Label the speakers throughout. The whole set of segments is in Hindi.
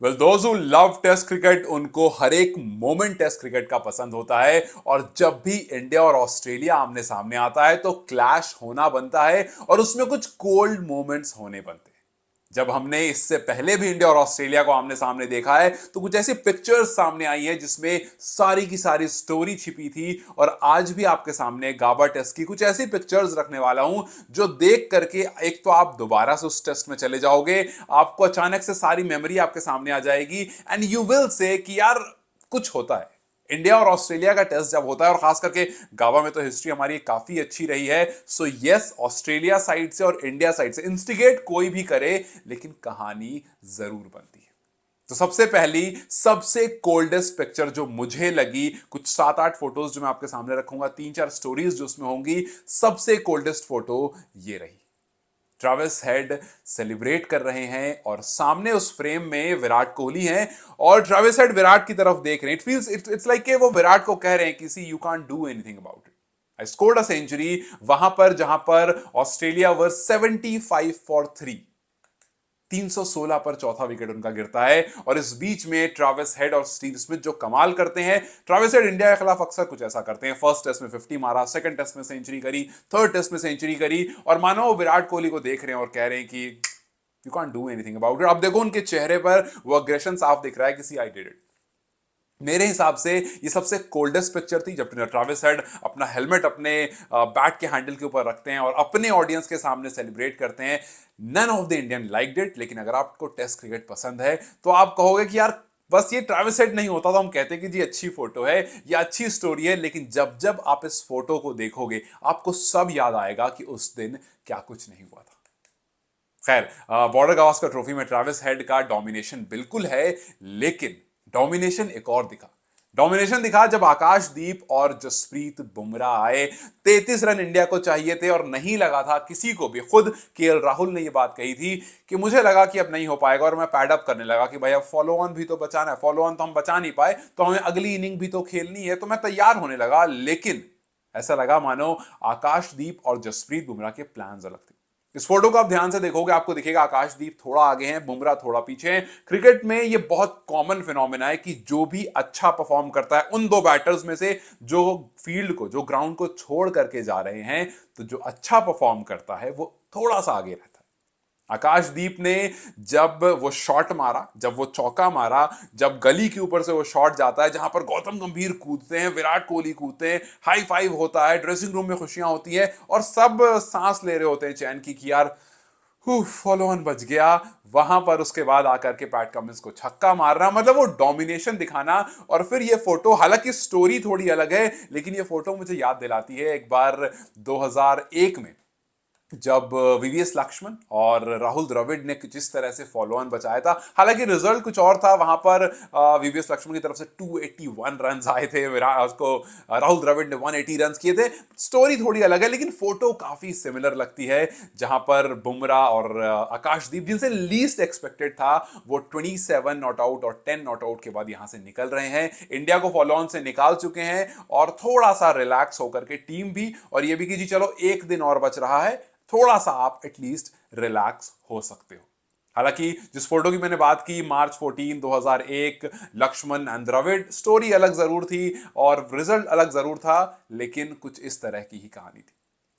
Speaker 1: Well those who love test cricket उनको हर एक मोमेंट टेस्ट क्रिकेट का पसंद होता है। और जब भी इंडिया और ऑस्ट्रेलिया आमने सामने आता है तो क्लैश होना बनता है और उसमें कुछ कोल्ड मोमेंट्स होने बनते हैं। जब हमने इससे पहले भी इंडिया और ऑस्ट्रेलिया को आमने सामने देखा है तो कुछ ऐसी पिक्चर्स सामने आई है जिसमें सारी की सारी स्टोरी छिपी थी। और आज भी आपके सामने गाबा टेस्ट की कुछ ऐसी पिक्चर्स रखने वाला हूं जो देख करके एक तो आप दोबारा से उस टेस्ट में चले जाओगे, आपको अचानक से सारी मेमोरी आपके सामने आ जाएगी एंड यू विल से कि यार कुछ होता है। इंडिया और ऑस्ट्रेलिया का टेस्ट जब होता है और खास करके गावा में तो हिस्ट्री हमारी काफी अच्छी रही है। सो यस, ऑस्ट्रेलिया साइड से और इंडिया साइड से इंस्टिगेट कोई भी करे लेकिन कहानी जरूर बनती है। तो सबसे पहली सबसे कोल्डेस्ट पिक्चर जो मुझे लगी, कुछ 7-8 फोटोज जो मैं आपके सामने रखूंगा, 3-4 स्टोरीज जो उसमें होंगी, सबसे कोल्डेस्ट फोटो ये रही। ट्रेविस हेड सेलिब्रेट कर रहे हैं और सामने उस फ्रेम में विराट कोहली हैं और ट्रेविस हेड विराट की तरफ देख रहे हैं। इट फील्स इट्स लाइक वो विराट को कह रहे हैं कि see you can't do anything about it, I scored a century, वहां पर जहां पर ऑस्ट्रेलिया वर 75 फॉर 3, 316 पर चौथा विकेट उनका गिरता है। और इस बीच में ट्रेविस हेड और स्टीव स्मिथ जो कमाल करते हैं, ट्रेविस हेड इंडिया के खिलाफ अक्सर कुछ ऐसा करते हैं, फर्स्ट टेस्ट में 50 मारा, सेकंड टेस्ट में सेंचुरी करी, थर्ड टेस्ट में सेंचुरी करी, और मानो वो विराट कोहली को देख रहे हैं और कह रहे हैं कि you can't do anything about it. अब देखो उनके चेहरे पर वो अग्रेशन साफ दिख रहा है कि सी आई डिड इट। मेरे हिसाब से ये सबसे कोल्डेस्ट पिक्चर थी जब ट्रेविस हेड अपना हेलमेट अपने बैट के हैंडल के ऊपर रखते हैं और अपने ऑडियंस के सामने सेलिब्रेट करते हैं। None of the Indian liked it, लेकिन अगर आपको टेस्ट क्रिकेट पसंद है तो आप कहोगे कि यार बस ये ट्रेविस हेड नहीं होता तो हम कहते कि जी अच्छी फोटो है या अच्छी स्टोरी है। लेकिन जब जब आप इस फोटो को देखोगे आपको सब याद आएगा कि उस दिन क्या कुछ नहीं हुआ था। खैर, बॉर्डर गावस्कर ट्रॉफी में ट्रेविस हेड का डोमिनेशन बिल्कुल है, लेकिन डोमिनेशन एक और दिखा। डोमिनेशन दिखा जब आकाशदीप और जसप्रीत बुमराह आए। 33 रन इंडिया को चाहिए थे और नहीं लगा था किसी को भी। खुद केएल राहुल ने यह बात कही थी कि मुझे लगा कि अब नहीं हो पाएगा और मैं पैड अप करने लगा कि भाई अब फॉलो ऑन भी तो बचाना है, फॉलो ऑन तो हम बचा नहीं पाए तो हमें अगली इनिंग भी तो खेलनी है, तो मैं तैयार होने लगा। लेकिन ऐसा लगा मानो आकाशदीप और जसप्रीत बुमराह के प्लान्स अलग थे। इस फोटो को आप ध्यान से देखोगे आपको दिखेगा आकाशदीप थोड़ा आगे हैं, बुमराह थोड़ा पीछे हैं। क्रिकेट में ये बहुत कॉमन फिनोमेना है कि जो भी अच्छा परफॉर्म करता है उन दो बैटर्स में से जो फील्ड को, जो ग्राउंड को छोड़ करके जा रहे हैं, तो जो अच्छा परफॉर्म करता है वो थोड़ा सा आगे रहता है। आकाशदीप ने जब वो शॉट मारा, जब वो चौका मारा, जब गली के ऊपर से वो शॉट जाता है जहां पर गौतम गंभीर कूदते हैं, विराट कोहली कूदते हैं, हाई फाइव होता है, ड्रेसिंग रूम में खुशियां होती हैं और सब सांस ले रहे होते हैं चैन की कि यार फॉलो ऑन बच गया। वहां पर उसके बाद आकर के पैट कमिंस को छक्का मारना, मतलब वो डोमिनेशन दिखाना। और फिर ये फोटो, हालांकि स्टोरी थोड़ी अलग है, लेकिन ये फोटो मुझे याद दिलाती है एक बार 2001 में जब वीवीएस लक्ष्मण और राहुल द्रविड़ ने जिस तरह से फॉलो ऑन बचाया था। हालांकि रिजल्ट कुछ और था, वहां पर वीवीएस लक्ष्मण की तरफ से 281 रन आए थे, विराट उसको राहुल द्रविड़ ने 180 रन किए थे। स्टोरी थोड़ी अलग है लेकिन फोटो काफी सिमिलर लगती है, जहां पर बुमराह और आकाशदीप जिनसे लीस्ट एक्सपेक्टेड था वो 27 नॉट आउट और 10 नॉट आउट के बाद यहां से निकल रहे हैं, इंडिया को फॉलो ऑन से निकाल चुके हैं और थोड़ा सा रिलैक्स होकर के टीम भी, और ये भी कि जी चलो एक दिन और बच रहा है, थोड़ा सा आप एटलीस्ट रिलैक्स हो सकते हो। हालांकि जिस फोटो की मैंने बात की, मार्च 14 2001, लक्ष्मण एंड द्रविड़, स्टोरी अलग जरूर थी और रिजल्ट अलग जरूर था, लेकिन कुछ इस तरह की ही कहानी थी।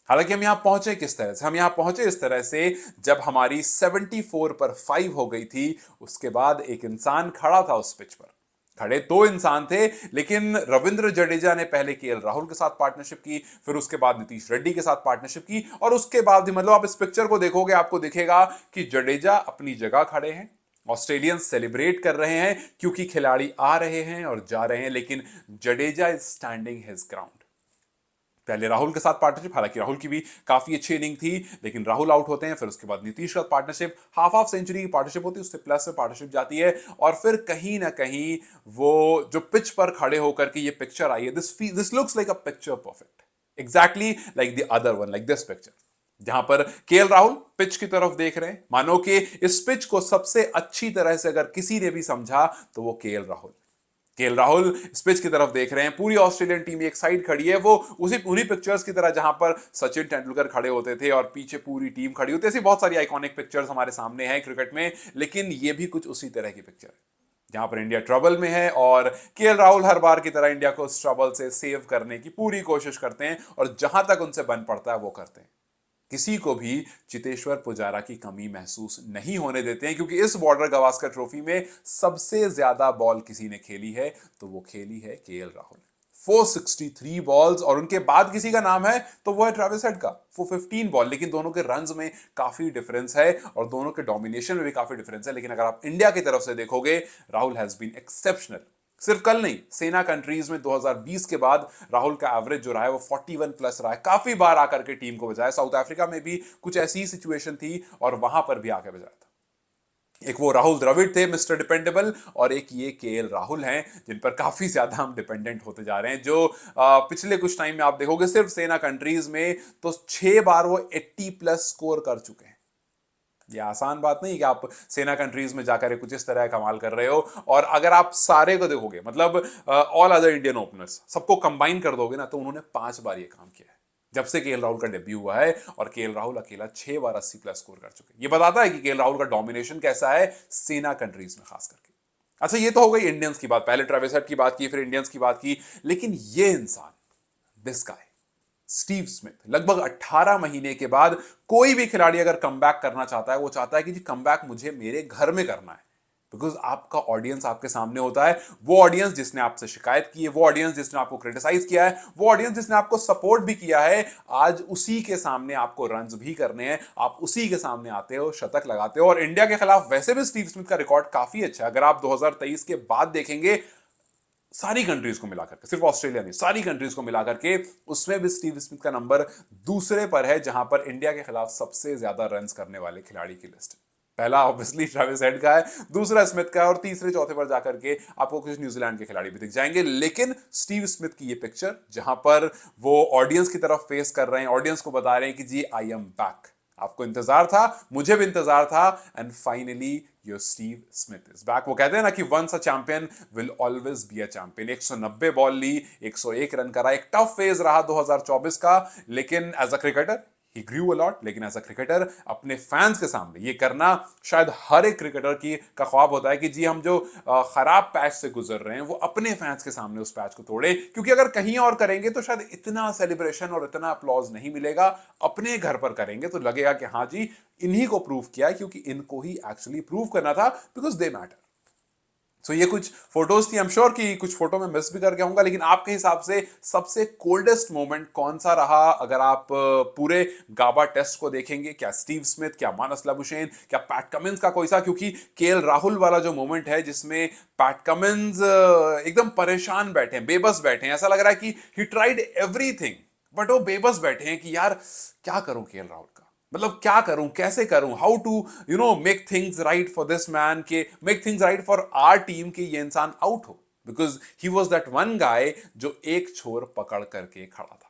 Speaker 1: हालांकि हम यहां पहुंचे किस तरह से, हम यहां पहुंचे इस तरह से जब हमारी 74 पर 5 हो गई थी। उसके बाद एक इंसान खड़ा था उस पिच पर। खड़े दो इंसान थे, लेकिन रविंद्र जडेजा ने पहले केएल राहुल के साथ पार्टनरशिप की, फिर उसके बाद नीतीश रेड्डी के साथ पार्टनरशिप की, और उसके बाद भी, मतलब आप इस पिक्चर को देखोगे आपको दिखेगा कि जडेजा अपनी जगह खड़े हैं, ऑस्ट्रेलियंस सेलिब्रेट कर रहे हैं क्योंकि खिलाड़ी आ रहे हैं और जा रहे हैं, लेकिन Jadeja is standing his ground. पहले राहुल के साथ पार्टनरशिप, हालांकि राहुल की भी काफी अच्छी इनिंग थी, लेकिन राहुल आउट होते हैं, फिर उसके बाद नीतीश का पार्टनरशिप, हाफ हाफ सेंचुरी की पार्टनरशिप होती है, उससे प्लस में पार्टनरशिप जाती है, और फिर कहीं ना कहीं वो जो पिच पर खड़े होकर के ये पिक्चर आई है, this looks like a picture perfect, exactly like the other one, like this picture, जहां पर केएल राहुल पिच की तरफ देख रहे हैं, मानो कि इस पिच को सबसे अच्छी तरह से अगर किसी ने भी समझा तो वो केएल राहुल। केएल राहुल इस पिच की तरफ देख रहे हैं, पूरी ऑस्ट्रेलियन टीम एक साइड खड़ी है, वो उसी उन्हीं पिक्चर्स की तरह जहां पर सचिन तेंदुलकर खड़े होते थे और पीछे पूरी टीम खड़ी होती है। ऐसी बहुत सारी आइकॉनिक पिक्चर्स हमारे सामने हैं क्रिकेट में, लेकिन ये भी कुछ उसी तरह की पिक्चर है। जहां पर इंडिया ट्रबल में है और केएल राहुल हर बार की तरह इंडिया को उस ट्रबल से सेव करने की पूरी कोशिश करते हैं और जहां तक उनसे बन पड़ता है वो करते हैं। किसी को भी चितेश्वर पुजारा की कमी महसूस नहीं होने देते हैं, क्योंकि इस बॉर्डर गावस्कर ट्रॉफी में सबसे ज्यादा बॉल किसी ने खेली है तो वो खेली है केएल राहुल। 463 बॉल्स, और उनके बाद किसी का नाम है तो वो है ट्रेविस हेड का 415 बॉल। लेकिन दोनों के रन्स में काफी डिफरेंस है और दोनों के डोमिनेशन में भी काफी डिफरेंस है। लेकिन अगर आप इंडिया की तरफ से देखोगे, राहुल हैज बीन एक्सेप्शनल। सिर्फ कल नहीं, सेना कंट्रीज में 2020 के बाद राहुल का एवरेज जो रहा है वो 41 प्लस रहा है। काफी बार आकर के टीम को बचाया। साउथ अफ्रीका में भी कुछ ऐसी ही सिचुएशन थी और वहां पर भी आके बचाया था। एक वो राहुल द्रविड़ थे मिस्टर डिपेंडेबल, और एक ये केएल राहुल हैं जिन पर काफी ज्यादा हम डिपेंडेंट होते जा रहे हैं। जो पिछले कुछ टाइम में आप देखोगे सिर्फ सेना कंट्रीज में तो 6 बार वो 80 प्लस स्कोर कर चुके हैं। ये आसान बात नहीं कि आप सेना कंट्रीज में जाकर कुछ इस तरह कमाल कर रहे हो। और अगर आप सारे को देखोगे, मतलब ऑल अदर इंडियन ओपनर्स सबको कंबाइन कर दोगे ना, तो उन्होंने 5 बार ये काम किया है जब से केएल राहुल का डेब्यू हुआ है। और केएल राहुल अकेला 6 बार 80 प्लस स्कोर कर चुके हैं। ये बताता है कि केएल राहुल का डोमिनेशन कैसा है सेना कंट्रीज में खास करके। अच्छा, ये तो हो गई इंडियंस की बात। पहले ट्रेविस हेड की बात की, फिर इंडियंस की बात की। लेकिन ये इंसान, दिस गाय स्टीव स्मिथ, लगभग 18 महीने के बाद कोई भी खिलाड़ी अगर कमबैक करना चाहता है, वो चाहता है कि जी कमबैक मुझे मेरे घर में करना है। बिकॉज आपका ऑडियंस आपके सामने होता है। वो ऑडियंस जिसने आपसे शिकायत की है, वो ऑडियंस जिसने आपको क्रिटिसाइज किया है, वो ऑडियंस जिसने आपको सपोर्ट भी किया है, आज उसी के सामने आपको रन्स भी करने हैं। आप उसी के सामने आते हो, शतक लगाते हो। और इंडिया के खिलाफ वैसे भी स्टीव स्मिथ का रिकॉर्ड काफी अच्छा है। अगर आप 2023 के बाद देखेंगे, सारी कंट्रीज को मिलाकर के, सिर्फ ऑस्ट्रेलिया नहीं, सारी कंट्रीज को मिलाकर के, उसमें भी स्टीव स्मिथ का नंबर दूसरे पर है, जहां पर इंडिया के खिलाफ सबसे ज्यादा रन्स करने वाले खिलाड़ी की लिस्ट। पहला ऑब्वियसली ट्रेविस हेड का है, दूसरा स्मिथ का है, और तीसरे चौथे पर जाकर के आपको कुछ न्यूजीलैंड के खिलाड़ी भी दिख जाएंगे। लेकिन स्टीव स्मिथ की ये पिक्चर, जहां पर वो ऑडियंस की तरफ फेस कर रहे हैं, ऑडियंस को बता रहे हैं कि जी आई एम बैक, आपको इंतजार था, मुझे भी इंतजार था, and finally your Steve Smith is back. वो कहते हैं ना कि once a champion will always be a champion. 190 ball ली, 101 रन करा। एक टफ फेज रहा 2024 का, लेकिन as a cricketer he grew a lot. लेकिन एज अ क्रिकेटर अपने फैंस के सामने ये करना शायद हर एक क्रिकेटर की का ख्वाब होता है कि जी हम जो खराब पैच से गुजर रहे हैं वो अपने फैंस के सामने उस पैच को तोड़े। क्योंकि अगर कहीं और करेंगे तो शायद इतना सेलिब्रेशन और इतना अप्लॉज नहीं मिलेगा। अपने घर पर करेंगे तो लगेगा कि हाँ जी, इन्हीं को प्रूव किया है, क्योंकि इनको ही एक्चुअली प्रूव करना था, बिकॉज दे मैटर। सो ये कुछ फोटोज थी। आई एम श्योर कि कुछ फोटो में मिस भी करके आऊंगा। लेकिन आपके हिसाब से सबसे कोल्डेस्ट मोमेंट कौन सा रहा? अगर आप पूरे गाबा टेस्ट को देखेंगे, क्या स्टीव स्मिथ, क्या मानस लाबुशेन, क्या पैट कमिंस का कोई सा? क्योंकि केएल राहुल वाला जो मोमेंट है जिसमें पैट कमिंस एकदम परेशान बैठे हैं, बेबस बैठे हैं, ऐसा लग रहा है कि ही ट्राइड एवरीथिंग, बट वो बेबस बैठे हैं कि यार क्या करूं केएल राहुल का, मतलब क्या करूं, कैसे करूं, how to make things right for this man, के make things right for our team, के ये इंसान आउट हो। Because he was that one guy जो एक छोर पकड़ करके खड़ा था।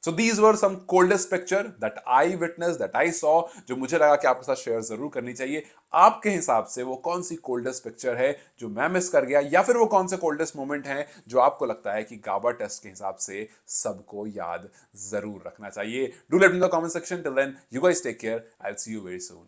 Speaker 1: So these were some coldest picture that I witness, that I saw, जो मुझे लगा कि आपके साथ शेयर जरूर करनी चाहिए। आपके हिसाब से वो कौन सी कोल्डेस्ट पिक्चर है जो मैं मिस कर गया, या फिर वो कौन से कोल्डेस्ट मोमेंट है जो आपको लगता है कि गाबा टेस्ट के हिसाब से सबको याद जरूर रखना चाहिए? Do let in the comment section. Till then, you guys take care, I will see you very soon.